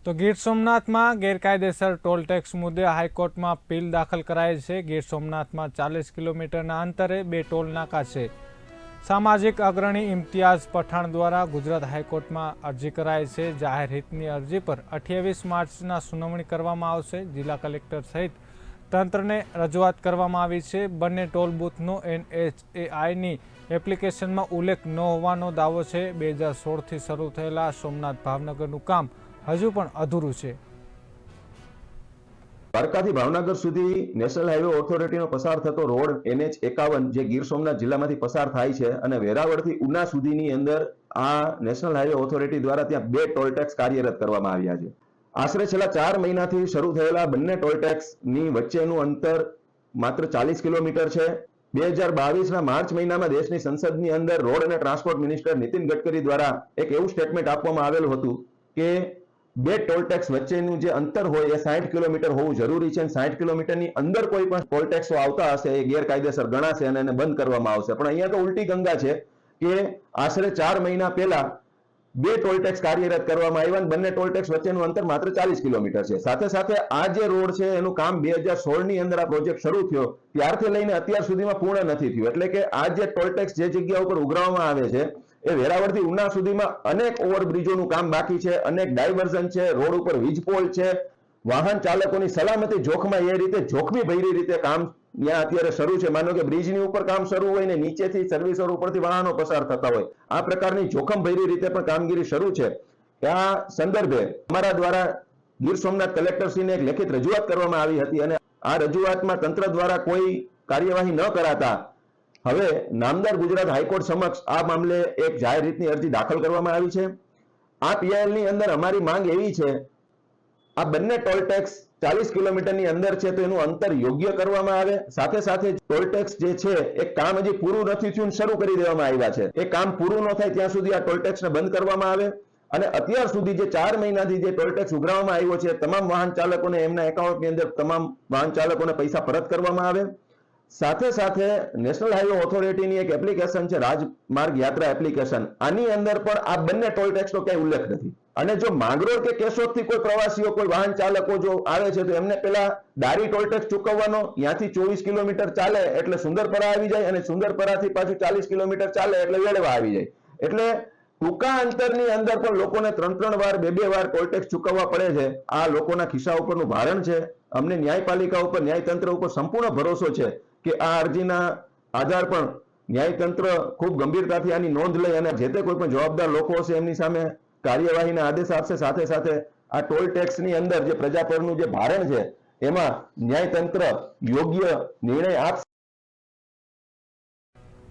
તો ગીર સોમનાથમાં ગેરકાયદેસર ટોલ ટેક્સ મુદ્દે હાઈકોર્ટમાં અપીલ દાખલ કરાઈ છે। ગીર સોમનાથમાં 40 કિલોમીટરના અંતરે 2 ટોલ નાકા છે। સામાજિક અગ્રણી ઇમ્તિયાઝ પઠાણ દ્વારા ગુજરાત હાઈકોર્ટમાં અરજી કરાઈ છે। જાહેર હિતની અરજી પર 28 માર્ચના સુનાવણી કરવામાં આવશે। જિલ્લા કલેક્ટર સહિત તંત્રને રજૂઆત કરવામાં આવી છે। બંને ટોલ બૂથનો NHAIની એપ્લિકેશનમાં ઉલ્લેખ ન હોવાનો દાવો છે। 2016થી શરૂ થયેલા સોમનાથ ભાવનગરનું કામ હજુ પણ અધૂરું છે। દ્વારકાથી ભાવનગર સુધી નેશનલ હાઈવે ઓથોરિટીનો પસાર થતો રોડ NH51 જે ગીર સોમનાથ જિલ્લામાંથી પસાર થાય છે અને વેરાવળથી ઉના સુધીની અંદર આ નેશનલ હાઈવે ઓથોરિટી દ્વારા ત્યાં 2 ટોલ ટેક્સ કાર્યરત કરવામાં આવ્યા છે। આશરે છેલ્લા 4 મહિનાથી શરૂ થયેલા બંને ટોલ ટેક્સની વચ્ચેનું અંતર માત્ર 40 કિલોમીટર છે। 2022ના માર્ચ મહિનામાં દેશની સંસદની અંદર રોડ અને ટ્રાન્સપોર્ટ મિનિસ્ટર નીતિન ગડકરી દ્વારા એક એવું સ્ટેટમેન્ટ આપવામાં આવેલું હતું કે 2 ટોલ ટેક્સ વચ્ચેનું જે અંતર હોય એ 60 કિલોમીટર હોવું જરૂરી છે। 60 કિલોમીટરની અંદર કોઈ પણ ટોલ ટેક્સો આવતા હશે એ ગેરકાયદેસર ગણાશે અને એને બંધ કરવામાં આવશે। પણ અહીંયા તો ઉલટી ગંગા છે કે આશરે 4 મહિના પહેલા 2 ટોલ ટેક્સ કાર્યરત કરવામાં આવ્યા અને બંને ટોલ ટેક્સ વચ્ચેનું અંતર માત્ર 40 કિલોમીટર છે। સાથે સાથે આ જે રોડ છે એનું કામ 2016ની અંદર આ પ્રોજેક્ટ શરૂ થયો ત્યારથી લઈને અત્યાર સુધીમાં પૂર્ણ નથી થયું। એટલે કે આ જે ટોલ ટેક્સ જે જગ્યા ઉપર ઉઘરાવવામાં આવે છે એ વેરાવળથી ઉના સુધીમાં અનેક ઓવરબ્રિજોનું કામ બાકી છે, અનેક ડાયવર્ઝન છે, રોડ ઉપર વીજપોલ છે, વાહન ચાલકોની સલામતી જોખમાય એ રીતે જોખમી ભરી રીતે કામ ત્યાં અત્યારે શરૂ છે। માનો કે બ્રિજની ઉપર કામ શરૂ હોય ને નીચેથી સર્વિસ રોડ ઉપરથી વાહનો પસાર થતા હોય આ પ્રકારની જોખમ ભરી રીતે પણ કામગીરી શરૂ છે। આ સંદર્ભે અમારા દ્વારા ગીર સોમનાથ કલેક્ટરશ્રીને એક લેખિત રજૂઆત કરવામાં આવી હતી અને આ રજૂઆતમાં તંત્ર દ્વારા કોઈ કાર્યવાહી ન કરાતા હવે નામદાર ગુજરાત હાઈકોર્ટ સમક્ષ આ મામલે એક જાહેર હિતની અરજી દાખલ કરવામાં આવી છે। આ PILની અંદર અમારી માંગ એવી છે આ બંને ટોલ ટેક્સ 40 કિલોમીટરની અંદર છે તો એનું અંતર યોગ્ય કરવામાં આવે। સાથે સાથે ટોલ ટેક્સ જે છે એ કામ હજી પૂરું નથી થયું શરૂ કરી દેવામાં આવ્યા છે એ કામ પૂરું ન થાય ત્યાં સુધી આ ટોલ ટેક્સને બંધ કરવામાં આવે અને અત્યાર સુધી જે 4 મહિનાથી જે ટોલ ટેક્સ ઉઘરાવવામાં આવ્યો છે તમામ વાહન ચાલકોને એમના એકાઉન્ટની અંદર તમામ વાહન ચાલકોને પૈસા પરત કરવામાં આવે। સાથે સાથે નેશનલ હાઈવે ઓથોરિટીની એક એપ્લિકેશન છે રાજમાર્ગ યાત્રા એપ્લિકેશન આની અંદર પણ આ બંને ટોલ ટેક્સનો ક્યાંય ઉલ્લેખ નથી અને જો માંગરોળ કે કેશોદથી કોઈ પ્રવાસીઓ કોઈ વાહન ચાલકો જો આવે છે તો એમને પેલા દારી ટોલ ટેક્સ ચૂકવવાનો ત્યાંથી 24 કિલોમીટર ચાલે એટલે સુંદરપરા આવી જાય અને સુંદરપરાથી પાછું 40 કિલોમીટર ચાલે એટલે વેળવા આવી જાય। એટલે ટૂંકા અંતરની અંદર પણ લોકોને 3 વાર 2 વાર ટોલ ટેક્સ ચૂકવવા પડે છે। આ લોકોના ખિસ્સા ઉપરનું ભારણ છે। અમને ન્યાયપાલિકા ઉપર ન્યાયતંત્ર ઉપર સંપૂર્ણ ભરોસો છે કે આ અરજીના આધાર પણ ન્યાયતંત્ર ખૂબ ગંભીરતાથી આની નોંધ લઈ અને જે તે કોઈ પણ જવાબદાર લોકો હશે એમની સામે કાર્યવાહીના આદેશ આપશે। સાથે સાથે આ ટોલ ટેક્સની અંદર જે પ્રજા પરનું જે ભારણ છે એમાં ન્યાયતંત્ર યોગ્ય નિર્ણય આપશે।